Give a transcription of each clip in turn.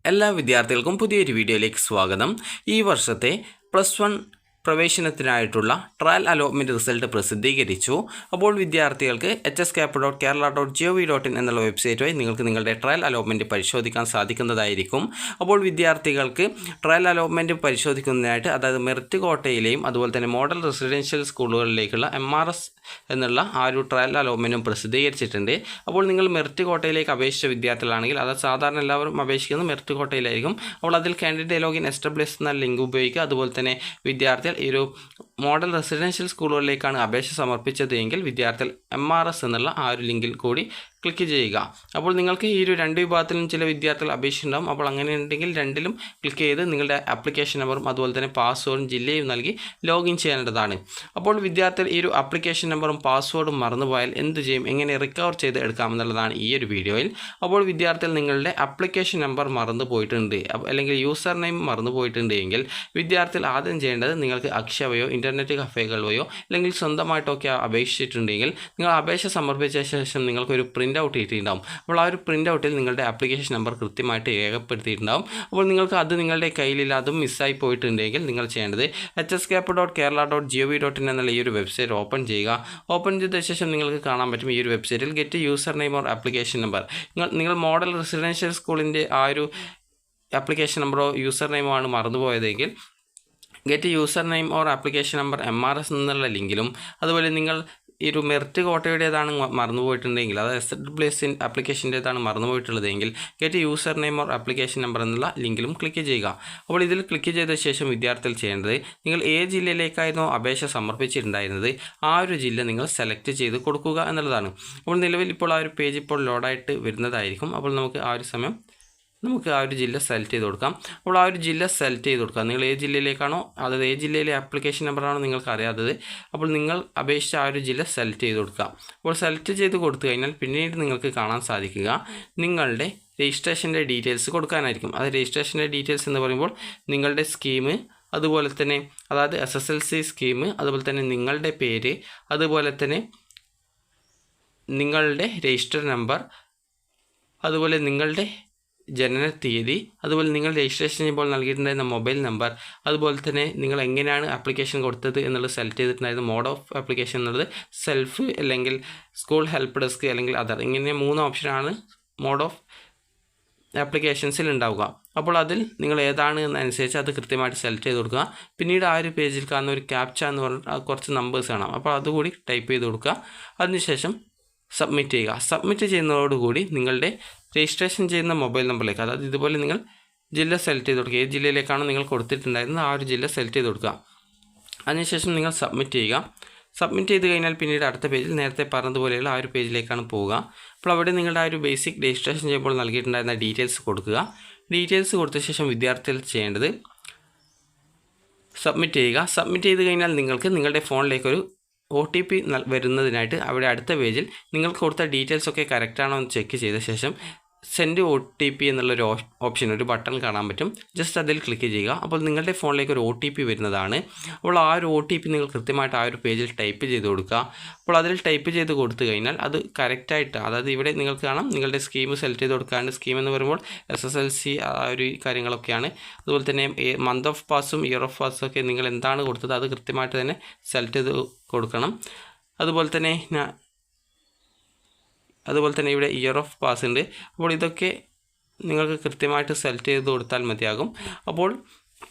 എല്ലാ വിദ്യാർത്ഥികൾക്കും പുതിയൊരു വീഡിയോയിലേക്ക് സ്വാഗതം. ഈ വർഷത്തെ +1 പ്രവേശനത്തിനായിട്ടുള്ള ട്രയൽ അലോട്ട്മെൻറ്റ് റിസൾട്ട് പ്രസിദ്ധീകരിച്ചു. അപ്പോൾ വിദ്യാർത്ഥികൾക്ക് hscap.kerala.gov.in എന്നുള്ള വെബ്സൈറ്റ് വഴി നിങ്ങൾക്ക് നിങ്ങളുടെ ട്രയൽ അലോട്ട്മെൻറ്റ് പരിശോധിക്കാൻ സാധിക്കുന്നതായിരിക്കും. അപ്പോൾ വിദ്യാർത്ഥികൾക്ക് ട്രയൽ അലോട്ട്മെൻറ്റ് പരിശോധിക്കുന്നതിനായിട്ട്, അതായത് മെറിറ്റ് കോട്ടയിലെയും അതുപോലെ തന്നെ മോഡൽ റെസിഡൻഷ്യൽ സ്കൂളുകളിലേക്കുള്ള MRS എന്നുള്ള ആ ഒരു ട്രയൽ അലോട്ട്മെൻറ്റും പ്രസിദ്ധീകരിച്ചിട്ടുണ്ട്. അപ്പോൾ നിങ്ങൾ മെറിറ്റ് കോട്ടയിലേക്ക് അപേക്ഷിച്ച വിദ്യാർത്ഥികളാണെങ്കിൽ, അത് സാധാരണ എല്ലാവരും അപേക്ഷിക്കുന്നത് മെറിറ്റ് കോട്ടയിലായിരിക്കും. അപ്പോൾ അതിൽ കാൻഡിഡേറ്റ് ലോഗിൻ എസ്റ്റാബ്ലിഷ് എന്ന ലിങ്ക് ഉപയോഗിക്കുക. അതുപോലെ തന്നെ വിദ്യാർത്ഥികൾ ഈ ഒരു മോഡൽ റെസിഡൻഷ്യൽ സ്കൂളുകളിലേക്കാണ് അപേക്ഷ സമർപ്പിച്ചത് എങ്കിൽ വിദ്യാർത്ഥികൾ MRS എന്നുള്ള ആ ഒരു ലിങ്കിൽ കൂടി ക്ലിക്ക് ചെയ്യുക. അപ്പോൾ നിങ്ങൾക്ക് ഈ ഒരു രണ്ട് വിഭാഗത്തിലും ചില വിദ്യാർത്ഥികൾ അപേക്ഷിച്ചിട്ടുണ്ടാകും. അപ്പോൾ അങ്ങനെ ഉണ്ടെങ്കിൽ രണ്ടിലും ക്ലിക്ക് ചെയ്ത് നിങ്ങളുടെ ആപ്ലിക്കേഷൻ നമ്പറും അതുപോലെ തന്നെ പാസ്വേഡും ജില്ലയും നൽകി ലോഗിൻ ചെയ്യേണ്ടതാണ്. അപ്പോൾ വിദ്യാർത്ഥികൾ ഈ ഒരു ആപ്ലിക്കേഷൻ നമ്പറും പാസ്വേഡും മറന്നുപോയാൽ എന്ത് ചെയ്യും, എങ്ങനെ റിക്കവർ ചെയ്ത് എടുക്കാമെന്നുള്ളതാണ് ഈ ഒരു വീഡിയോയിൽ. അപ്പോൾ വിദ്യാർത്ഥികൾ നിങ്ങളുടെ ആപ്ലിക്കേഷൻ നമ്പർ മറന്നു പോയിട്ടുണ്ട് അല്ലെങ്കിൽ യൂസർ നെയിം മറന്നു പോയിട്ടുണ്ട് എങ്കിൽ വിദ്യാർത്ഥികൾ ആദ്യം ചെയ്യേണ്ടത്, നിങ്ങൾക്ക് അക്ഷയ വയോ ഇൻ്റർനെറ്റ് കഫേകൾ വയോ അല്ലെങ്കിൽ സ്വന്തമായിട്ടൊക്കെ അപേക്ഷിച്ചിട്ടുണ്ടെങ്കിൽ നിങ്ങൾ അപേക്ഷ സമർപ്പിച്ച ശേഷം നിങ്ങൾക്കൊരു പ്രിൻ്റ് ഔട്ട് കിട്ടിയിട്ടുണ്ടാകും. അപ്പോൾ ആ ഒരു പ്രിൻ്റ് ഔട്ടിൽ നിങ്ങളുടെ ആപ്ലിക്കേഷൻ നമ്പർ കൃത്യമായിട്ട് രേഖപ്പെടുത്തിയിട്ടുണ്ടാകും. അപ്പോൾ നിങ്ങൾക്ക് അത് നിങ്ങളുടെ കയ്യിലില്ല, അതും മിസ്സായി പോയിട്ടുണ്ടെങ്കിൽ നിങ്ങൾ ചെയ്യേണ്ടത് hscap.kerala.gov.in എന്നുള്ള ഈ ഒരു വെബ്സൈറ്റ് ഓപ്പൺ ചെയ്യുക. ഓപ്പൺ ചെയ്ത ശേഷം നിങ്ങൾക്ക് കാണാൻ പറ്റും ഈ ഒരു വെബ്സൈറ്റിൽ get user name or application number. നിങ്ങൾ മോഡൽ റെസിഡൻഷ്യൽ സ്കൂളിൻ്റെ ആ ഒരു ആപ്ലിക്കേഷൻ നമ്പറോ യൂസർ നെയിമോ ആണ് മറന്നുപോയതെങ്കിൽ get user name or application number MRS എന്നുള്ള ലിങ്കിലും, അതുപോലെ നിങ്ങൾ ഈ ഒരു മെറിറ്റ് കോട്ടയുടേതാണ് മറന്നുപോയിട്ടുണ്ടെങ്കിൽ, അത് എസ്റ്റാബ്ലിഷ് ആപ്ലിക്കേഷൻ്റേതാണ് മറന്നുപോയിട്ടുള്ളതെങ്കിൽ get user name or application number എന്നുള്ള ലിങ്കിലും ക്ലിക്ക് ചെയ്യുക. അപ്പോൾ ഇതിൽ ക്ലിക്ക് ചെയ്ത ശേഷം വിദ്യാർത്ഥികൾ ചെയ്യേണ്ടത്, നിങ്ങൾ ഏത് ജില്ലയിലേക്കായിരുന്നോ അപേക്ഷ സമർപ്പിച്ചിട്ടുണ്ടായിരുന്നത് ആ ഒരു ജില്ല നിങ്ങൾ സെലക്ട് ചെയ്ത് കൊടുക്കുക എന്നുള്ളതാണ്. അപ്പോൾ നിലവിൽ ഇപ്പോൾ ആ ഒരു പേജ് ഇപ്പോൾ ലോഡായിട്ട് വരുന്നതായിരിക്കും. അപ്പോൾ നമുക്ക് ആ ഒരു ജില്ല സെലക്ട് ചെയ്ത് കൊടുക്കാം. അപ്പോൾ ആ ഒരു ജില്ല സെലക്ട് ചെയ്ത് കൊടുക്കുക. നിങ്ങൾ ഏത് ജില്ലയിലേക്കാണോ, അതായത് ഏത് ജില്ലയിലെ ആപ്ലിക്കേഷൻ നമ്പറാണോ നിങ്ങൾക്ക് അറിയാത്തത്, അപ്പോൾ നിങ്ങൾ അപേക്ഷിച്ച ആ ഒരു ജില്ല സെലക്ട് ചെയ്ത് കൊടുക്കുക. അപ്പോൾ സെലക്ട് ചെയ്ത് കൊടുത്തു കഴിഞ്ഞാൽ പിന്നീട് നിങ്ങൾക്ക് കാണാൻ സാധിക്കുക നിങ്ങളുടെ രജിസ്ട്രേഷൻ്റെ ഡീറ്റെയിൽസ് കൊടുക്കാനായിരിക്കും. അത് രജിസ്ട്രേഷൻ്റെ ഡീറ്റെയിൽസ് എന്ന് പറയുമ്പോൾ നിങ്ങളുടെ സ്കീം, അതുപോലെ തന്നെ അതായത് SSLC സ്കീം, അതുപോലെ തന്നെ നിങ്ങളുടെ പേര്, അതുപോലെ തന്നെ നിങ്ങളുടെ രജിസ്റ്റർ നമ്പർ, അതുപോലെ നിങ്ങളുടെ ജനന തീയതി, അതുപോലെ നിങ്ങൾ രജിസ്ട്രേഷൻ ചെയ്യുമ്പോൾ നൽകിയിട്ടുണ്ടായിരുന്ന മൊബൈൽ നമ്പർ, അതുപോലെ തന്നെ നിങ്ങൾ എങ്ങനെയാണ് ആപ്ലിക്കേഷൻ കൊടുത്തത് എന്നുള്ളത് സെലക്ട് ചെയ്തിട്ടുണ്ടായിരുന്ന മോഡ് ഓഫ് ആപ്ലിക്കേഷൻ എന്നുള്ളത് സെൽഫ് അല്ലെങ്കിൽ സ്കൂൾ ഹെൽപ്പ് ഡെസ്ക് അല്ലെങ്കിൽ അതർ, ഇങ്ങനെ 3 ഓപ്ഷനാണ് മോഡ് ഓഫ് ആപ്ലിക്കേഷൻസിൽ ഉണ്ടാവുക. അപ്പോൾ അതിൽ നിങ്ങൾ ഏതാണ് എന്നനുസരിച്ച് അത് കൃത്യമായിട്ട് സെലക്ട് ചെയ്ത് കൊടുക്കുക. പിന്നീട് ആ ഒരു പേജിൽ കാണുന്ന ഒരു ക്യാപ്ച എന്ന് പറഞ്ഞിട്ട് കുറച്ച് നമ്പേഴ്സ് കാണാം. അപ്പോൾ അതുകൂടി ടൈപ്പ് ചെയ്ത് കൊടുക്കുക. അതിനുശേഷം സബ്മിറ്റ് ചെയ്യുക. സബ്മിറ്റ് ചെയ്യുന്നതോടുകൂടി നിങ്ങളുടെ രജിസ്ട്രേഷൻ ചെയ്യുന്ന മൊബൈൽ നമ്പറിലേക്ക്, അതായത് ഇതുപോലെ നിങ്ങൾ ജില്ല സെലക്ട് ചെയ്ത് കൊടുക്കുക. ഏത് ജില്ലയിലേക്കാണോ നിങ്ങൾ കൊടുത്തിട്ടുണ്ടായിരുന്നത് ആ ഒരു ജില്ല സെലക്ട് ചെയ്ത് കൊടുക്കുക. അതിനുശേഷം നിങ്ങൾ സബ്മിറ്റ് ചെയ്യുക. സബ്മിറ്റ് ചെയ്ത് കഴിഞ്ഞാൽ പിന്നീട് അടുത്ത പേജിൽ നേരത്തെ പറഞ്ഞതുപോലെയുള്ള ആ ഒരു പേജിലേക്കാണ് പോവുക. അപ്പോൾ അവിടെ നിങ്ങളുടെ ആ ഒരു ബേസിക് രജിസ്ട്രേഷൻ ചെയ്യുമ്പോൾ നൽകിയിട്ടുണ്ടായിരുന്ന ഡീറ്റെയിൽസ് കൊടുക്കുക. ഡീറ്റെയിൽസ് കൊടുത്ത ശേഷം വിദ്യാർത്ഥികൾ ചെയ്യേണ്ടത് സബ്മിറ്റ് ചെയ്യുക. സബ്മിറ്റ് ചെയ്ത് കഴിഞ്ഞാൽ നിങ്ങൾക്ക് നിങ്ങളുടെ ഫോണിലേക്കൊരു OTP വരുന്നതിനായിട്ട് അവിടെ അടുത്ത പേജിൽ നിങ്ങൾക്ക് കൊടുത്ത ഡീറ്റെയിൽസ് ഒക്കെ കറക്റ്റാണോ എന്ന് ചെക്ക് ചെയ്ത ശേഷം സെൻഡ് OTP എന്നുള്ളൊരു ഓപ്ഷൻ, ഒരു ബട്ടൺ കാണാൻ പറ്റും. ജസ്റ്റ് അതിൽ ക്ലിക്ക് ചെയ്യുക. അപ്പോൾ നിങ്ങളുടെ ഫോണിലേക്ക് ഒരു OTP വരുന്നതാണ്. അപ്പോൾ ആ ഒരു OTP നിങ്ങൾ കൃത്യമായിട്ട് ആ ഒരു പേജിൽ ടൈപ്പ് ചെയ്ത് കൊടുക്കുക. അപ്പോൾ അതിൽ ടൈപ്പ് ചെയ്ത് കൊടുത്തു കഴിഞ്ഞാൽ അത് കറക്റ്റായിട്ട്, അതായത് ഇവിടെ നിങ്ങൾക്ക് കാണാം നിങ്ങളുടെ സ്കീം സെലക്ട് ചെയ്ത് കൊടുക്കാണ്ട്, സ്കീം എന്ന് പറയുമ്പോൾ SSLC ആ ഒരു കാര്യങ്ങളൊക്കെയാണ്. അതുപോലെ തന്നെ മന്ത് ഓഫ് പാസും ഇയർ ഓഫ് പാസും ഒക്കെ നിങ്ങൾ എന്താണ് കൊടുത്തത് അത് കൃത്യമായിട്ട് തന്നെ സെലക്ട് ചെയ്ത് കൊടുക്കണം. അതുപോലെ തന്നെ ഇവിടെ ഇയർ ഓഫ് പാസ് ഉണ്ട്. അപ്പോൾ ഇതൊക്കെ നിങ്ങൾക്ക് കൃത്യമായിട്ട് സെലക്ട് ചെയ്ത് കൊടുത്താൽ മതിയാകും. അപ്പോൾ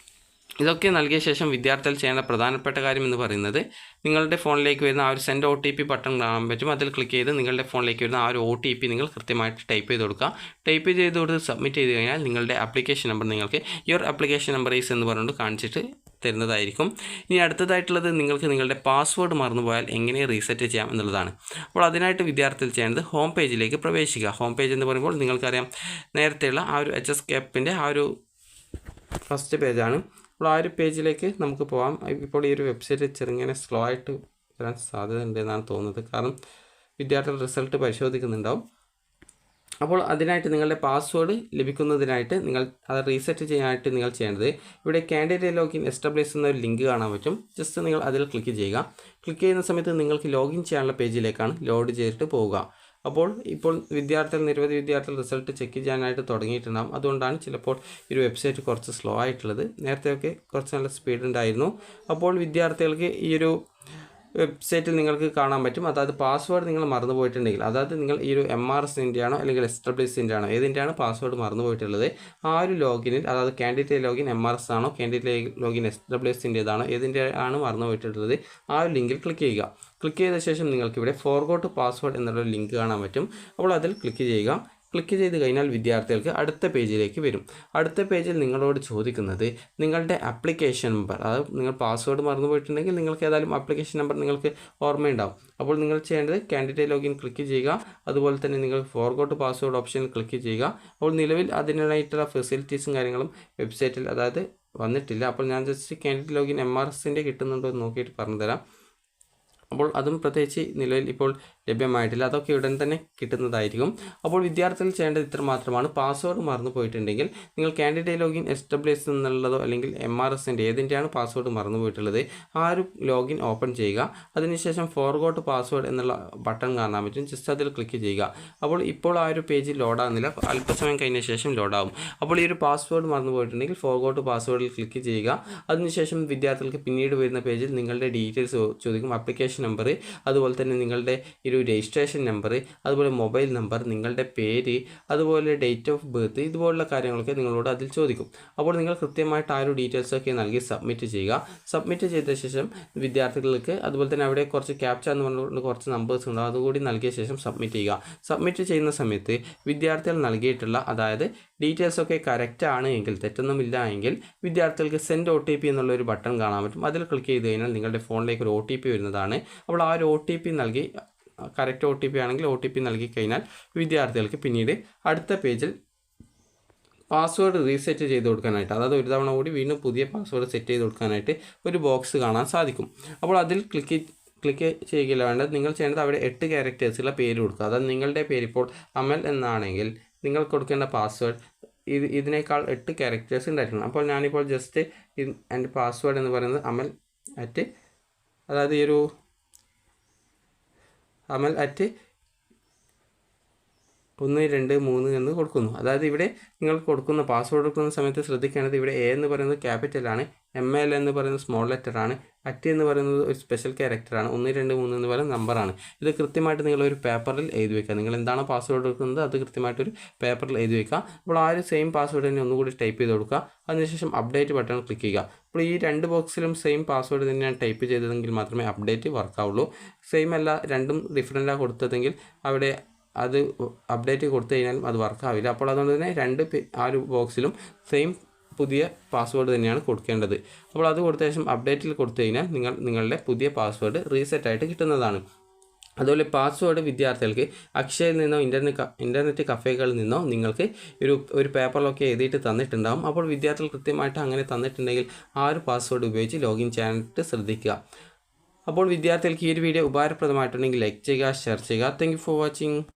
ഇതൊക്കെ നൽകിയ ശേഷം വിദ്യാർത്ഥികൾ ചെയ്യേണ്ട പ്രധാനപ്പെട്ട കാര്യം എന്ന് പറയുന്നത്, നിങ്ങളുടെ ഫോണിലേക്ക് വരുന്ന ആ ഒരു സെൻഡ് OTP ബട്ടൺ കാണാൻ പറ്റും. അതിൽ ക്ലിക്ക് ചെയ്ത് നിങ്ങളുടെ ഫോണിലേക്ക് വരുന്ന ആ ഒരു OTP നിങ്ങൾ കൃത്യമായിട്ട് ടൈപ്പ് ചെയ്ത് കൊടുക്കുക. ടൈപ്പ് ചെയ്ത് കൊടുത്ത് സബ്മിറ്റ് ചെയ്ത് കഴിഞ്ഞാൽ നിങ്ങളുടെ ആപ്ലിക്കേഷൻ നമ്പർ നിങ്ങൾക്ക് യുവർ ആപ്ലിക്കേഷൻ നമ്പർ ഈസ് എന്ന് പറഞ്ഞുകൊണ്ട് കാണിച്ചിട്ട് തരുന്നതായിരിക്കും. ഇനി അടുത്തതായിട്ടുള്ളത്, നിങ്ങൾക്ക് നിങ്ങളുടെ പാസ്വേഡ് മറന്നുപോയാൽ എങ്ങനെ റീസെറ്റ് ചെയ്യാം എന്നുള്ളതാണ്. അപ്പോൾ അതിനായിട്ട് വിദ്യാർത്ഥികൾ ചെയ്യേണ്ടത് ഹോം പേജിലേക്ക് പ്രവേശിക്കുക. ഹോം പേജ് എന്ന് പറയുമ്പോൾ നിങ്ങൾക്കറിയാം നേരത്തെയുള്ള ആ ഒരു hscapൻ്റെ ആ ഒരു ഫസ്റ്റ് പേജാണ്. അപ്പോൾ ആ ഒരു പേജിലേക്ക് നമുക്ക് പോകാം. ഇപ്പോൾ ഈ ഒരു വെബ്സൈറ്റ് ചെറുങ്ങനെ സ്ലോ ആയിട്ട് വരാൻ സാധ്യത ഉണ്ട് എന്നാണ് തോന്നുന്നത്, കാരണം വിദ്യാർത്ഥികൾ റിസൾട്ട് പരിശോധിക്കുന്നുണ്ടാവും. അപ്പോൾ അതിനായിട്ട് നിങ്ങളുടെ പാസ്വേഡ് ലഭിക്കുന്നതിനായിട്ട് നിങ്ങൾ അത് റീസെറ്റ് ചെയ്യാനായിട്ട് നിങ്ങൾ ചെയ്യേണ്ടത്, ഇവിടെ കാൻഡിഡേറ്റ് ലോഗിൻ എസ്റ്റാബ്ലിഷ് എന്ന ഒരു ലിങ്ക് കാണാൻ പറ്റും. ജസ്റ്റ് നിങ്ങൾ അതിൽ ക്ലിക്ക് ചെയ്യുക. ക്ലിക്ക് ചെയ്യുന്ന സമയത്ത് നിങ്ങൾക്ക് ലോഗിൻ ചെയ്യാനുള്ള പേജിലേക്കാണ് ലോഡ് ചെയ്തിട്ട് പോവുക. അപ്പോൾ ഇപ്പോൾ നിരവധി വിദ്യാർത്ഥികൾ റിസൾട്ട് ചെക്ക് ചെയ്യാനായിട്ട് തുടങ്ങിയിട്ടുണ്ടാകും. അതുകൊണ്ടാണ് ചിലപ്പോൾ ഈ ഒരു വെബ്സൈറ്റ് കുറച്ച് സ്ലോ ആയിട്ടുള്ളത്. നേരത്തെയൊക്കെ കുറച്ച് നല്ല സ്പീഡ് ഉണ്ടായിരുന്നു. അപ്പോൾ വിദ്യാർത്ഥികൾക്ക് ഈ ഒരു വെബ്സൈറ്റിൽ നിങ്ങൾക്ക് കാണാൻ പറ്റും. അതായത് പാസ്വേഡ് നിങ്ങൾ മറന്നു പോയിട്ടുണ്ടെങ്കിൽ, അതായത് നിങ്ങൾ ഈ ഒരു MRSൻ്റെ ആണോ അല്ലെങ്കിൽ SWSൻ്റെ ആണോ ഏതിൻ്റെയാണ് പാസ്വേഡ് മറന്നു പോയിട്ടുള്ളത്, ആ ഒരു ലോഗിനിൽ, അതായത് കാൻഡിഡേറ്റ് ലോഗിൻ MRS ആണോ കാൻഡിഡേറ്റ് ലോഗിൻ SWSൻ്റേതാണോ ഏതിൻ്റെ ആണ് മറന്നു പോയിട്ടുള്ളത്, ആ ഒരു ലിങ്കിൽ ക്ലിക്ക് ചെയ്യുക. ക്ലിക്ക് ചെയ്ത ശേഷം നിങ്ങൾക്കിവിടെ ഫോർഗോട്ട് പാസ്വേഡ് എന്നുള്ള ലിങ്ക് കാണാൻ പറ്റും. അപ്പോൾ അതിൽ ക്ലിക്ക് ചെയ്യുക. ക്ലിക്ക് ചെയ്ത് കഴിഞ്ഞാൽ വിദ്യാർത്ഥികൾക്ക് അടുത്ത പേജിലേക്ക് വരും. അടുത്ത പേജിൽ നിങ്ങളോട് ചോദിക്കുന്നത് നിങ്ങളുടെ ആപ്ലിക്കേഷൻ നമ്പർ, അതായത് നിങ്ങൾ പാസ്വേഡ് മറന്നു പോയിട്ടുണ്ടെങ്കിൽ നിങ്ങൾക്ക് ഏതായാലും ആപ്ലിക്കേഷൻ നമ്പർ നിങ്ങൾക്ക് ഓർമ്മയുണ്ടാവും. അപ്പോൾ നിങ്ങൾ ചെയ്യേണ്ടത് കാൻഡിഡേറ്റ് ലോഗിൻ ക്ലിക്ക് ചെയ്യുക. അതുപോലെ തന്നെ നിങ്ങൾ ഫോർഗോട്ട് പാസ്വേഡ് ഓപ്ഷനിൽ ക്ലിക്ക് ചെയ്യുക. അപ്പോൾ നിലവിൽ അതിനായിട്ടുള്ള ഫെസിലിറ്റീസും കാര്യങ്ങളും വെബ്സൈറ്റിൽ അതായത് വന്നിട്ടില്ല. അപ്പോൾ ഞാൻ ജസ്റ്റ് കാൻഡിഡേറ്റ് ലോഗിൻ MRSൻ്റെ കിട്ടുന്നുണ്ടോ എന്ന് നോക്കിയിട്ട് പറഞ്ഞുതരാം. അപ്പോൾ അതും പ്രത്യേകിച്ച് നിലവിൽ ഇപ്പോൾ ലഭ്യമായിട്ടില്ല. അതൊക്കെ ഉടൻ തന്നെ കിട്ടുന്നതായിരിക്കും. അപ്പോൾ വിദ്യാർത്ഥികൾ ചെയ്യേണ്ടത് ഇത്ര മാത്രമാണ്. പാസ്വേഡ് മറന്നു പോയിട്ടുണ്ടെങ്കിൽ നിങ്ങൾ കാൻഡിഡേറ്റ് ലോഗിൻ SWS എന്നുള്ളതോ അല്ലെങ്കിൽ MRSൻ്റെ ഏതിൻ്റെയാണ് പാസ്വേഡ് മറന്നു പോയിട്ടുള്ളത്, ആ ഒരു ലോഗിൻ ഓപ്പൺ ചെയ്യുക. അതിനുശേഷം ഫോർഗോട്ട് പാസ്വേഡ് എന്നുള്ള ബട്ടൺ കാണാൻ പറ്റും. ജസ്റ്റ് അതിൽ ക്ലിക്ക് ചെയ്യുക. അപ്പോൾ ഇപ്പോൾ ആ ഒരു പേജ് ലോഡാകുന്നില്ല. അല്പസമയം കഴിഞ്ഞ ശേഷം ലോഡാകും. അപ്പോൾ ഈ ഒരു പാസ്വേഡ് മറന്നു പോയിട്ടുണ്ടെങ്കിൽ ഫോർഗോട്ട് പാസ്വേഡിൽ ക്ലിക്ക് ചെയ്യുക. അതിനുശേഷം വിദ്യാർത്ഥികൾക്ക് പിന്നീട് വരുന്ന പേജിൽ നിങ്ങളുടെ ഡീറ്റെയിൽസ് ചോദിക്കും. ആപ്ലിക്കേഷൻ നമ്പർ, അതുപോലെ തന്നെ നിങ്ങളുടെ ഒരു രജിസ്ട്രേഷൻ നമ്പർ, അതുപോലെ മൊബൈൽ നമ്പർ, നിങ്ങളുടെ പേര്, അതുപോലെ ഡേറ്റ് ഓഫ് ബർത്ത്, ഇതുപോലുള്ള കാര്യങ്ങളൊക്കെ നിങ്ങളോട് അതിൽ ചോദിക്കും. അപ്പോൾ നിങ്ങൾ കൃത്യമായിട്ട് ആ ഒരു ഡീറ്റെയിൽസൊക്കെ നൽകി സബ്മിറ്റ് ചെയ്യുക. സബ്മിറ്റ് ചെയ്ത ശേഷം വിദ്യാർത്ഥികൾക്ക് അതുപോലെ തന്നെ അവിടെ കുറച്ച് ക്യാപ്ച എന്ന് പറഞ്ഞുകൊണ്ട് കുറച്ച് നമ്പേഴ്സ് ഉണ്ടാകും, അതുകൂടി നൽകിയ ശേഷം സബ്മിറ്റ് ചെയ്യുക. സബ്മിറ്റ് ചെയ്യുന്ന സമയത്ത് വിദ്യാർത്ഥികൾ നൽകിയിട്ടുള്ള അതായത് ഡീറ്റെയിൽസൊക്കെ കറക്റ്റ് ആണ് എങ്കിൽ, തെറ്റൊന്നുമില്ല എങ്കിൽ വിദ്യാർത്ഥികൾക്ക് സെൻഡ് OTP എന്നുള്ളൊരു ബട്ടൺ കാണാൻ പറ്റും. അതിൽ ക്ലിക്ക് ചെയ്ത് കഴിഞ്ഞാൽ നിങ്ങളുടെ ഫോണിലേക്ക് ഒരു OTP വരുന്നതാണ്. അപ്പോൾ ആ ഒരു OTP നൽകി, കറക്റ്റ് OTP ആണെങ്കിൽ OTP നൽകി കഴിഞ്ഞാൽ വിദ്യാർത്ഥികൾക്ക് പിന്നീട് അടുത്ത പേജിൽ പാസ്വേഡ് റീസെറ്റ് ചെയ്ത് കൊടുക്കാനായിട്ട്, അതായത് ഒരു തവണ കൂടി വീണ്ടും പുതിയ പാസ്വേഡ് സെറ്റ് ചെയ്ത് കൊടുക്കാനായിട്ട് ഒരു ബോക്സ് കാണാൻ സാധിക്കും. അപ്പോൾ അതിൽ ക്ലിക്ക് ചെയ്യുകയില്ല വേണ്ടത്. നിങ്ങൾ ചെയ്യേണ്ടത് അവിടെ 8 ക്യാരക്ടേഴ്സുള്ള പേര് കൊടുക്കുക. അതായത് നിങ്ങളുടെ പേര് ഇപ്പോൾ അമൽ എന്നാണെങ്കിൽ നിങ്ങൾ കൊടുക്കേണ്ട പാസ്വേഡ് ഇതിനേക്കാൾ 8 ക്യാരക്ടേഴ്സ് ഉണ്ടായിരിക്കണം. അപ്പോൾ ഞാനിപ്പോൾ ജസ്റ്റ് എൻ്റെ പാസ്വേഡ് എന്ന് പറയുന്നത് അമൽ @ അതായത് ഈ ഒരു അമൽ @ 123 എന്ന് കൊടുക്കുന്നു. അതായത് ഇവിടെ നിങ്ങൾ കൊടുക്കുന്ന പാസ്വേഡ് കൊടുക്കുന്ന സമയത്ത് ശ്രദ്ധിക്കേണ്ടത് ഇവിടെ A എന്ന് പറയുന്നത് ക്യാപിറ്റലാണ്, ML എന്ന് പറയുന്നത് സ്മോൾ ലെറ്ററാണ്, @ എന്ന് പറയുന്നത് ഒരു സ്പെഷ്യൽ ക്യാരക്ടറാണ്, 123 എന്ന് പറയുന്ന നമ്പറാണ്. ഇത് കൃത്യമായിട്ട് നിങ്ങളൊരു പേപ്പറിൽ എഴുതി വയ്ക്കുക. നിങ്ങൾ എന്താണോ പാസ്വേഡ് കൊടുക്കുന്നത് അത് കൃത്യമായിട്ടൊരു പേപ്പറിൽ എഴുതി വയ്ക്കുക. അപ്പോൾ ആ ഒരു സെയിം പാസ്വേഡ് തന്നെ ഒന്നുകൂടി ടൈപ്പ് ചെയ്ത് കൊടുക്കുക. അതിനുശേഷം അപ്ഡേറ്റ് ബട്ടൺ ക്ലിക്ക് ചെയ്യുക. അപ്പോൾ ഈ 2 ബോക്സിലും സെയിം പാസ്വേഡ് തന്നെയാണ് ടൈപ്പ് ചെയ്തതെങ്കിൽ മാത്രമേ അപ്ഡേറ്റ് വർക്കാവുള്ളൂ. സെയിം അല്ല, രണ്ടും ഡിഫറൻ്റാണ് കൊടുത്തതെങ്കിൽ അവിടെ അത് അപ്ഡേറ്റ് കൊടുത്തു കഴിഞ്ഞാലും അത് വർക്കാവില്ല. അപ്പോൾ അതുകൊണ്ട് തന്നെ ആ ഒരു ബോക്സിലും സെയിം പുതിയ പാസ്വേഡ് തന്നെയാണ് കൊടുക്കേണ്ടത്. അപ്പോൾ അത് കൊടുത്ത ശേഷം അപ്ഡേറ്റിൽ കൊടുത്തു കഴിഞ്ഞാൽ നിങ്ങളുടെ പുതിയ പാസ്വേഡ് റീസെറ്റായിട്ട് കിട്ടുന്നതാണ്. അതുപോലെ പാസ്വേഡ് വിദ്യാർത്ഥികൾക്ക് അക്ഷയയിൽ നിന്നോ ഇൻ്റർനെറ്റ് കഫേകളിൽ നിന്നോ നിങ്ങൾക്ക് ഒരു പേപ്പറിലൊക്കെ എഴുതിയിട്ട് തന്നിട്ടുണ്ടാകും. അപ്പോൾ വിദ്യാർത്ഥികൾ കൃത്യമായിട്ട് അങ്ങനെ തന്നിട്ടുണ്ടെങ്കിൽ ആ ഒരു പാസ്വേഡ് ഉപയോഗിച്ച് ലോഗിൻ ചെയ്യാനായിട്ട് ശ്രദ്ധിക്കുക. അപ്പോൾ വിദ്യാർത്ഥികൾക്ക് ഈ ഒരു വീഡിയോ ഉപകാരപ്രദമായിട്ടുണ്ടെങ്കിൽ ലൈക്ക് ചെയ്യുക, ഷെയർ ചെയ്യുക. Thank you for watching.